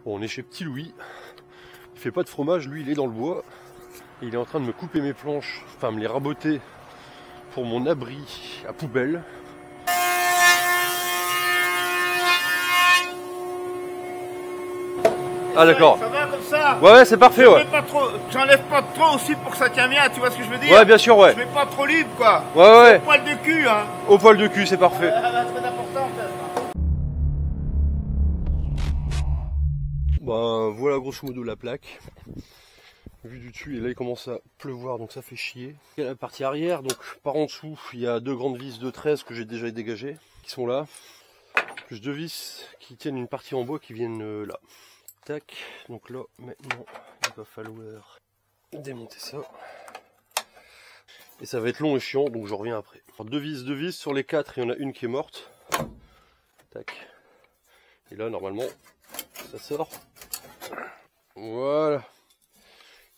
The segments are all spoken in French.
Bon, on est chez Petit Louis. Il fait pas de fromage, lui il est dans le bois. Et il est en train de me couper mes planches, enfin me les raboter pour mon abri à poubelle. Ah d'accord. Ça va comme ça? Ouais, c'est parfait, ouais. J'enlève pas trop aussi pour que ça tient bien, tu vois ce que je veux dire? Ouais, bien sûr, ouais. Je mets pas trop libre, quoi. Ouais. Au poil de cul, hein. Au poil de cul, c'est parfait. C'est important, ça. Bah voilà grosso modo la plaque. Vu du dessus, et là il commence à pleuvoir, donc ça fait chier. Et la partie arrière, donc par en dessous, il y a deux grandes vis de 13 que j'ai déjà dégagées, qui sont là. Plus deux vis qui tiennent une partie en bois qui viennent là. Tac, donc là maintenant il va falloir démonter ça. Et ça va être long et chiant, donc je reviens après. Alors, deux vis sur les 4, il y en a une qui est morte. Tac. Et là normalement ça sort. Voilà.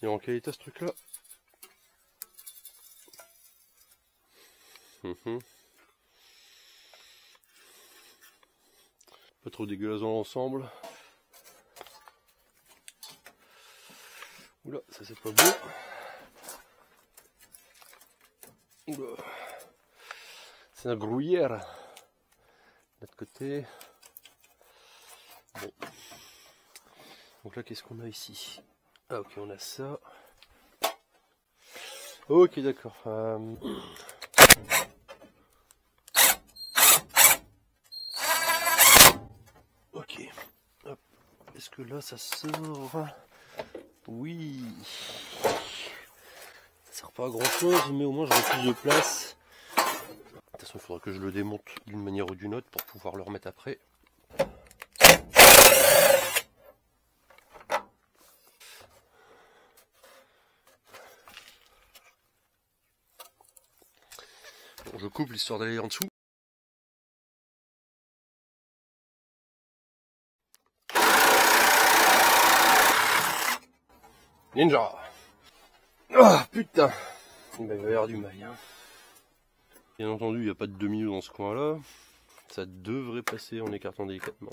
Il est en qualité ce truc là. Pas trop dégueulasse dans l'ensemble. Oula, ça c'est pas beau. Oula. C'est un gruyère. De l'autre côté. Bon. Donc là, qu'est-ce qu'on a ici? Ah ok, on a ça. Ok, d'accord. Ok. Est-ce que là, ça sort? Oui. Ça sert pas à grand chose, mais au moins j'aurai plus de place. De toute façon, il faudra que je le démonte d'une manière ou d'une autre pour pouvoir le remettre après. Bon, je coupe l'histoire d'aller en dessous. Ninja. Ah putain. Il va y avoir du mal. Hein. Bien entendu, il n'y a pas de demi-nœud dans ce coin-là. Ça devrait passer en écartant délicatement.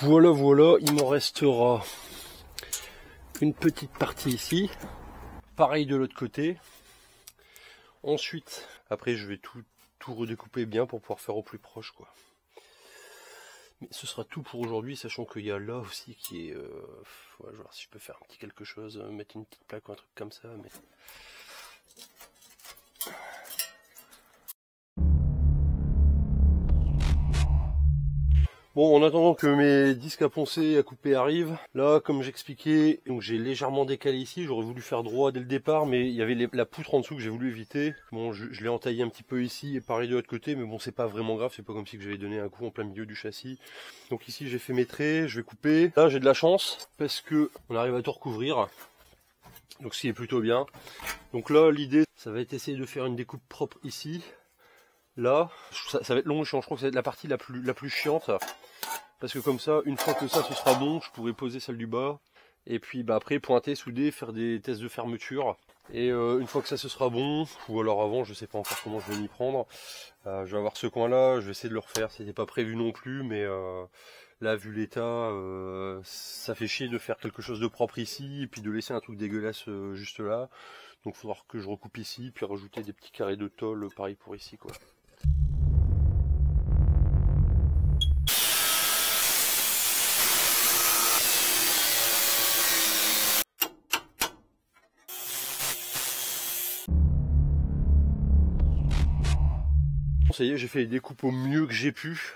Voilà, il m'en restera une petite partie ici. Pareil de l'autre côté. Ensuite, après je vais tout redécouper bien pour pouvoir faire au plus proche quoi. Mais ce sera tout pour aujourd'hui, sachant qu'il y a là aussi qui est... ouais, je vais voir si je peux faire un petit quelque chose, mettre une petite plaque ou un truc comme ça. Mais... Bon, en attendant que mes disques à poncer et à couper arrivent, là, comme j'expliquais, donc j'ai légèrement décalé ici, j'aurais voulu faire droit dès le départ, mais il y avait la poutre en dessous que j'ai voulu éviter. Bon, je l'ai entaillé un petit peu ici et pareil de l'autre côté, mais bon, c'est pas vraiment grave, c'est pas comme si j'avais donné un coup en plein milieu du châssis. Donc ici, j'ai fait mes traits, je vais couper. Là, j'ai de la chance, parce que on arrive à tout recouvrir, donc ce qui est plutôt bien. Donc là, l'idée, ça va être essayer de faire une découpe propre ici. Là, ça va être long et chiant, je crois que ça va être la partie la plus chiante. Parce que comme ça, une fois que ça ce sera bon, je pourrai poser celle du bas. Et puis bah, après pointer, souder, faire des tests de fermeture. Et une fois que ça ce sera bon, ou alors avant, je sais pas encore comment je vais m'y prendre. Je vais avoir ce coin là, je vais essayer de le refaire, c'était pas prévu non plus, mais là vu l'état, ça fait chier de faire quelque chose de propre ici, et puis de laisser un truc dégueulasse juste là. Donc il faudra que je recoupe ici, puis rajouter des petits carrés de tôle, pareil pour ici quoi. Ça y est, j'ai fait les découpes au mieux que j'ai pu.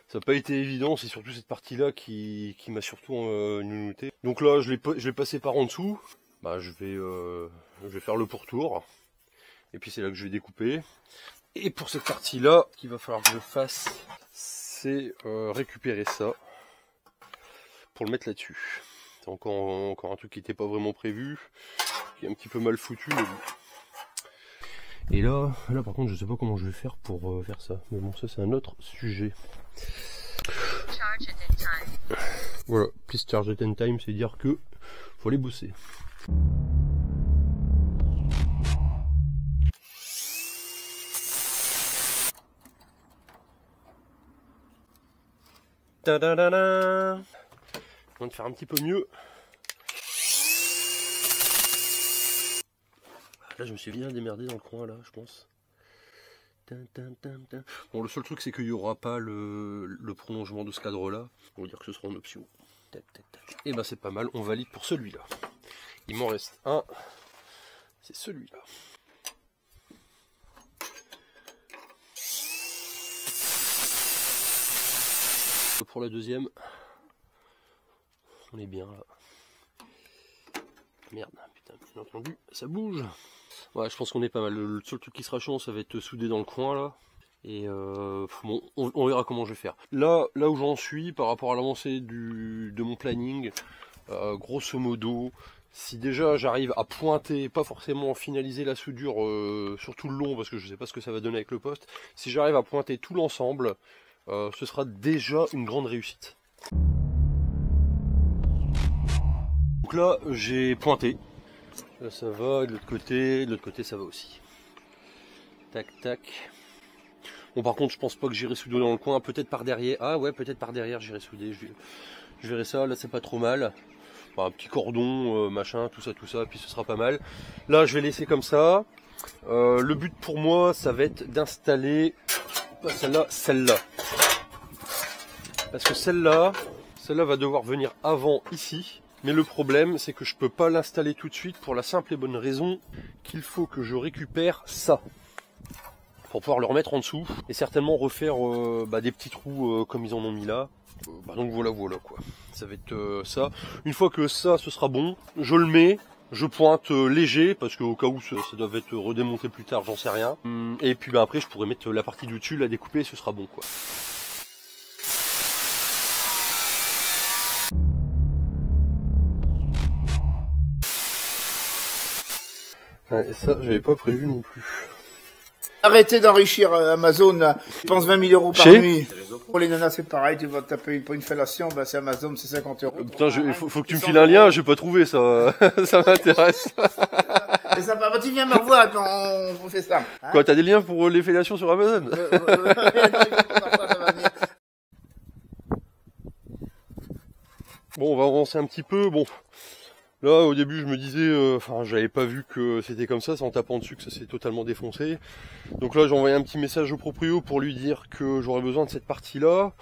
Ça n'a pas été évident, c'est surtout cette partie-là qui m'a surtout nounouté. Donc là, je l'ai passé par en dessous. Bah, je vais faire le pourtour. Et puis c'est là que je vais découper. Et pour cette partie-là, qu'il va falloir que je fasse, c'est récupérer ça pour le mettre là-dessus. C'est encore un truc qui n'était pas vraiment prévu, qui est un petit peu mal foutu. Mais bon. Et là par contre je sais pas comment je vais faire pour faire ça. Mais bon, ça c'est un autre sujet. Voilà, please charge at end time, c'est dire que faut aller bosser. Ta-da-da-da. On va faire un petit peu mieux. Là je me suis bien démerdé dans le coin là, je pense. Bon, le seul truc c'est qu'il n'y aura pas le prolongement de ce cadre là. On va dire que ce sera en option. Et ben c'est pas mal, on valide pour celui-là. Il m'en reste un. C'est celui-là. Pour la deuxième, on est bien là. Merde, putain, bien entendu, ça bouge. Ouais, je pense qu'on est pas mal. Le seul truc qui sera chiant, ça va être soudé dans le coin là. Et bon, on verra comment je vais faire. Là où j'en suis par rapport à l'avancée de mon planning, grosso modo, si déjà j'arrive à pointer, pas forcément finaliser la soudure sur tout le long, parce que je sais pas ce que ça va donner avec le poste, si j'arrive à pointer tout l'ensemble, ce sera déjà une grande réussite. Donc là j'ai pointé, là ça va, et de l'autre côté ça va aussi. Tac tac. Bon par contre je pense pas que j'irai souder dans le coin, peut-être par derrière. Ah ouais, peut-être par derrière j'irai souder, je verrai ça, là c'est pas trop mal. Bon, un petit cordon, machin, tout ça, puis ce sera pas mal. Là je vais laisser comme ça. Le but pour moi ça va être d'installer celle-là. Parce que celle-là va devoir venir avant ici. Mais le problème c'est que je peux pas l'installer tout de suite pour la simple et bonne raison qu'il faut que je récupère ça. Pour pouvoir le remettre en dessous et certainement refaire des petits trous comme ils en ont mis là. Donc voilà quoi. Ça va être ça. Une fois que ça ce sera bon, je le mets, je pointe léger parce qu'au cas où ça doit être redémonté plus tard, j'en sais rien. Et puis après je pourrais mettre la partie du dessus, la découper et ce sera bon quoi. Ouais, et ça j'avais pas prévu non plus. Arrêtez d'enrichir Amazon, là. Je pense 20 000 € par nuit. Pour les nanas, c'est pareil, tu vas taper pour une fellation, bah, c'est Amazon, c'est 50 €. Putain, faut que tu me files un lien, j'ai pas trouvé ça. Ça m'intéresse. C'est sympa, bah, tu viens me revoir, on fait ça. Hein? Quoi, t'as des liens pour les fellations sur Amazon? Bon, on va avancer un petit peu. Bon, là, au début, je me disais, j'avais pas vu que c'était comme ça, c'est en tapant dessus que ça s'est totalement défoncé. Donc là, j'ai envoyé un petit message au proprio pour lui dire que j'aurais besoin de cette partie-là,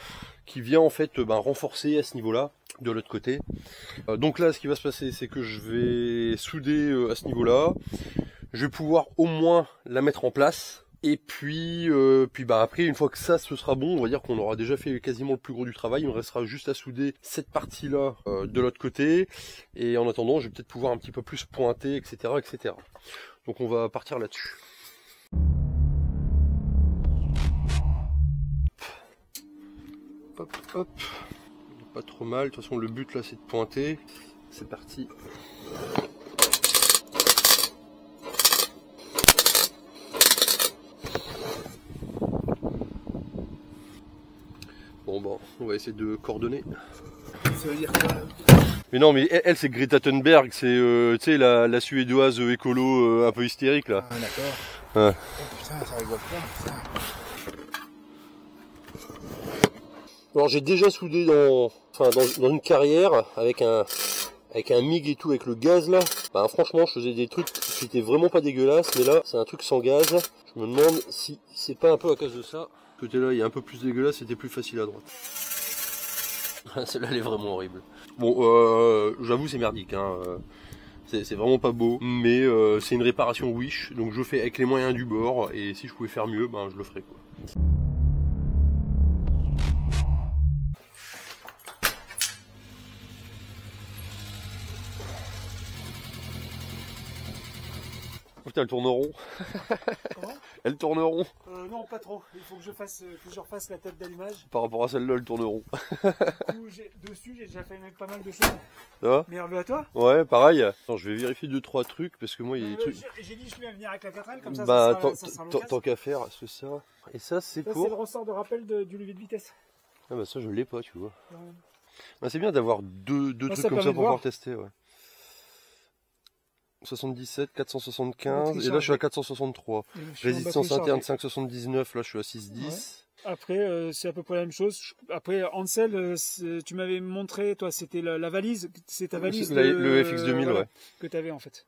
qui vient en fait renforcer à ce niveau-là, de l'autre côté. Donc là, ce qui va se passer, c'est que je vais souder à ce niveau-là. Je vais pouvoir au moins la mettre en place. Et puis après, une fois que ça ce sera bon, on va dire qu'on aura déjà fait quasiment le plus gros du travail. Il me restera juste à souder cette partie-là de l'autre côté. Et en attendant, je vais peut-être pouvoir un petit peu plus pointer, etc., etc. Donc on va partir là-dessus. Hop, hop. Pas trop mal. De toute façon, le but là, c'est de pointer. C'est parti. Bon, on va essayer de coordonner. Ça veut dire quoi? Mais non, mais elle c'est Greta Thunberg, c'est tu sais la suédoise écolo un peu hystérique là. Ah d'accord. Ouais. Oh putain, ça rigole pas. Putain. Alors j'ai déjà soudé dans une carrière avec un MIG et tout, avec le gaz là. Franchement, je faisais des trucs qui étaient vraiment pas dégueulasses, mais là c'est un truc sans gaz. Je me demande si c'est pas un peu à cause de ça. Ce côté là il est un peu plus dégueulasse, c'était plus facile à droite. Celle-là elle est vraiment horrible. Bon, j'avoue c'est merdique, hein. C'est vraiment pas beau, mais c'est une réparation Wish, donc je fais avec les moyens du bord, et si je pouvais faire mieux, je le ferais quoi. Putain, elle tourne rond. Elles tourneront. Non, pas trop. Il faut que je refasse la tête d'allumage. Par rapport à celle-là, elles tourneront. Dessus, j'ai déjà fait même pas mal de choses. Ça va? Merveilleux à toi? Ouais, pareil. Attends, je vais vérifier 2-3 trucs parce que moi, il y a des trucs. J'ai dit, je vais venir avec la 4L, comme ça, Bah, ça sera l'occasion. tant qu'à faire, est-ce que ça. Et ça, c'est Ça, pour. c'est le ressort de rappel du levier de vitesse. Ah, bah, ça, je l'ai pas, tu vois. Bah, c'est bien d'avoir deux trucs ça comme ça permet de pour pouvoir voir. tester, ouais. 77, 475, Batterie et là je suis à chargée. 463. Et je suis en Résistance batterie interne chargée. 579, là je suis à 610. Après, c'est à peu près la même chose. Après, Ansel, tu m'avais montré, toi, c'était la valise. C'est ta valise Le FX2000, voilà, ouais. que tu avais en fait.